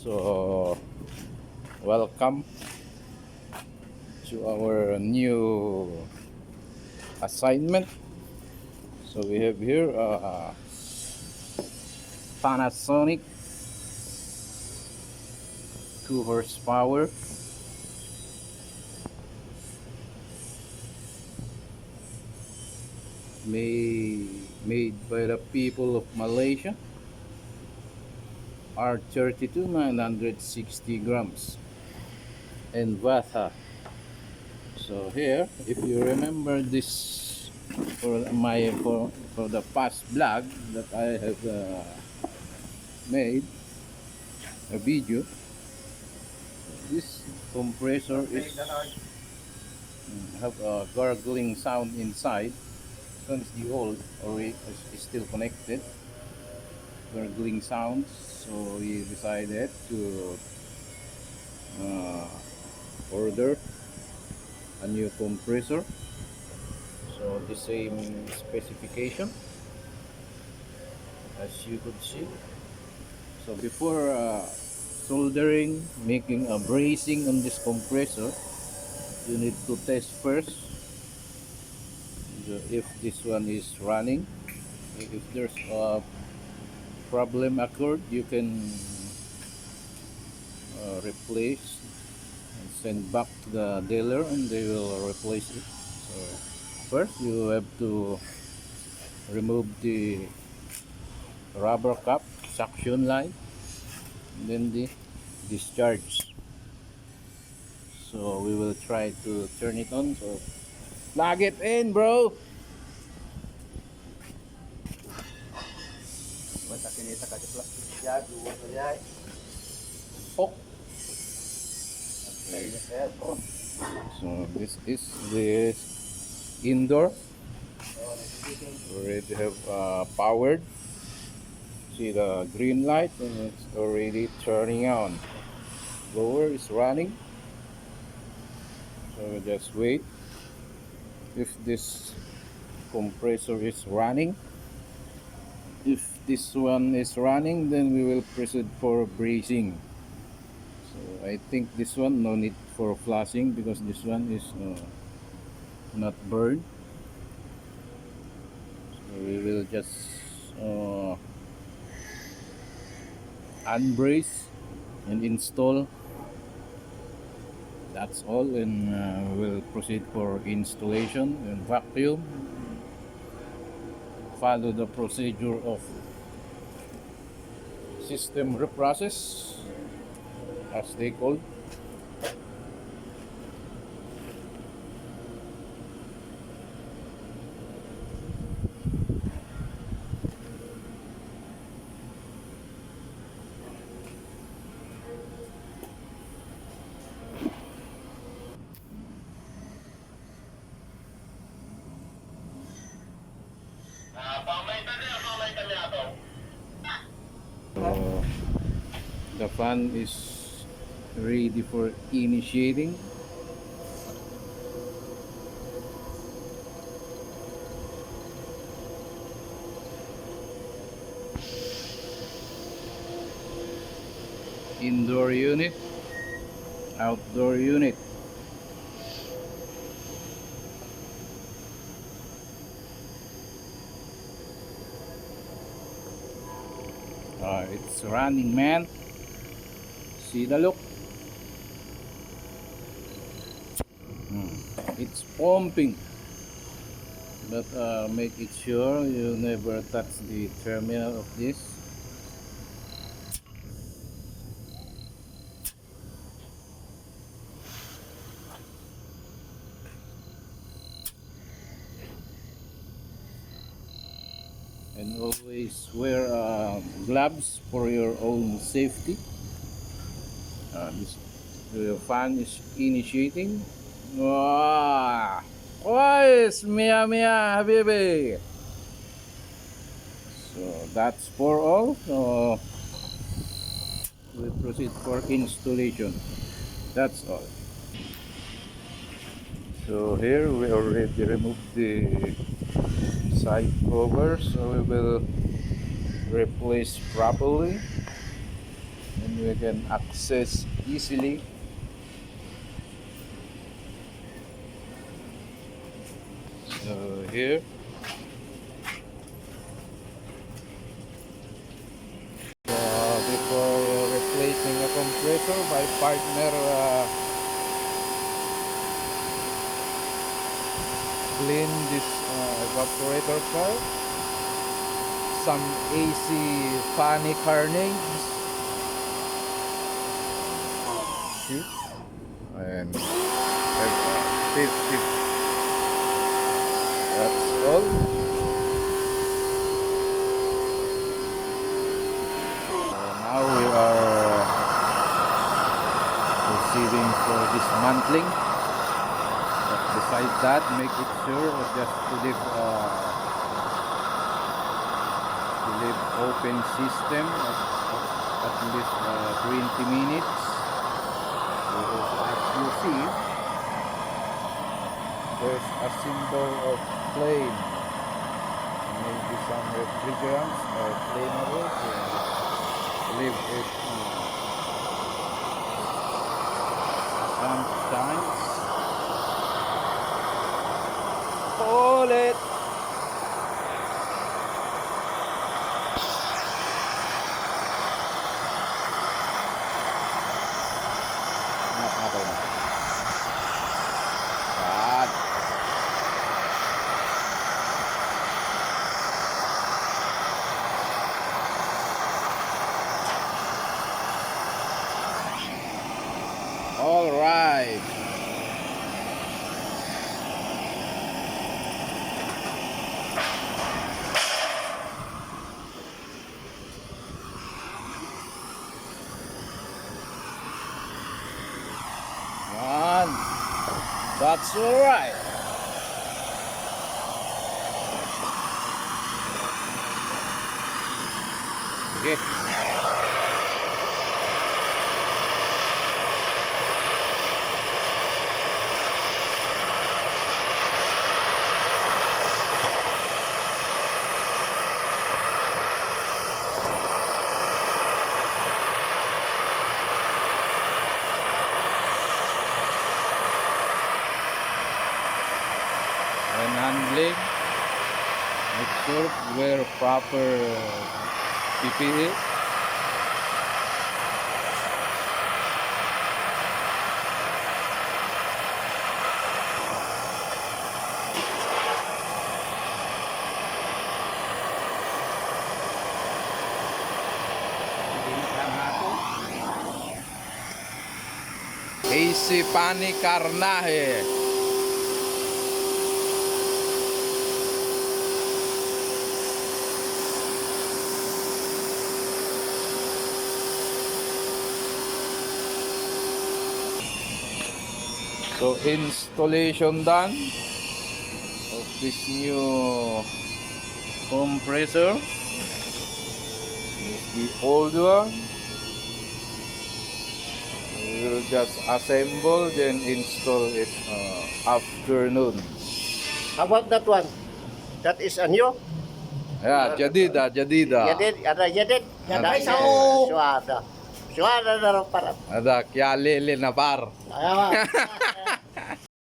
So, welcome to our new assignment. So, we have here Panasonic 2 horsepower made by the people of Malaysia, R32 960 grams and Vatha. So here, if you remember this for the past vlog that I have made a video, this compressor is have a gargling sound inside. This one is the old, or it is still connected. Gargling sounds. So we decided to uh, order a new compressor. So the same specification as you could see. So before soldering, making a bracing on this compressor, you need to test first if this one is running. If there's a problem occurred, you can replace and send back to the dealer and they will replace it. So first you have to remove the rubber cap suction line and then the discharge. So we will try to turn it on. So plug it in, bro. Oh. Okay. So this is the indoor. Already have powered. See the green light and it's already turning on. Blower is running. So just wait. If this compressor is running, if this one is running, then we will proceed for bracing. So I think this one no need for flushing because this one is not burned. So we will just unbrace and install. That's all, and we'll proceed for installation and vacuum. Follow the procedure of system reprocess, as they call. So the fan is ready for initiating. Indoor unit, outdoor unit. It's running, man. See the look. It's pumping, but make it sure you never touch the terminal of this. And always wear gloves for your own safety. The fan is initiating. Wow! Boys, Mia Mia, Habibi! So that's for all. So we proceed for installation. That's all. So here we already removed the side cover, so we will replace properly and and we can access easily. So here, before replacing a compressor, my partner clean this evaporator car, some AC funny carnage, see? And 50. That's all. Now we are proceeding for dismantling. But besides that, make it sure just to leave open system at least 20 minutes. Because as you see, there's a symbol of flame. Maybe some refrigerants or flammable. Leave it sometimes. Hold it. All right. And that's all right. Okay. When handling, make sure to wear proper PPE. AC pani carnaje. So installation done of this new compressor. The old one. We will just assemble then install it afternoon. How about that one? That is a new? Yeah, jadida. Yadid, ada yadid. Ada. Suada. Suada na rin para. Ada kyalele na par. Ayaw.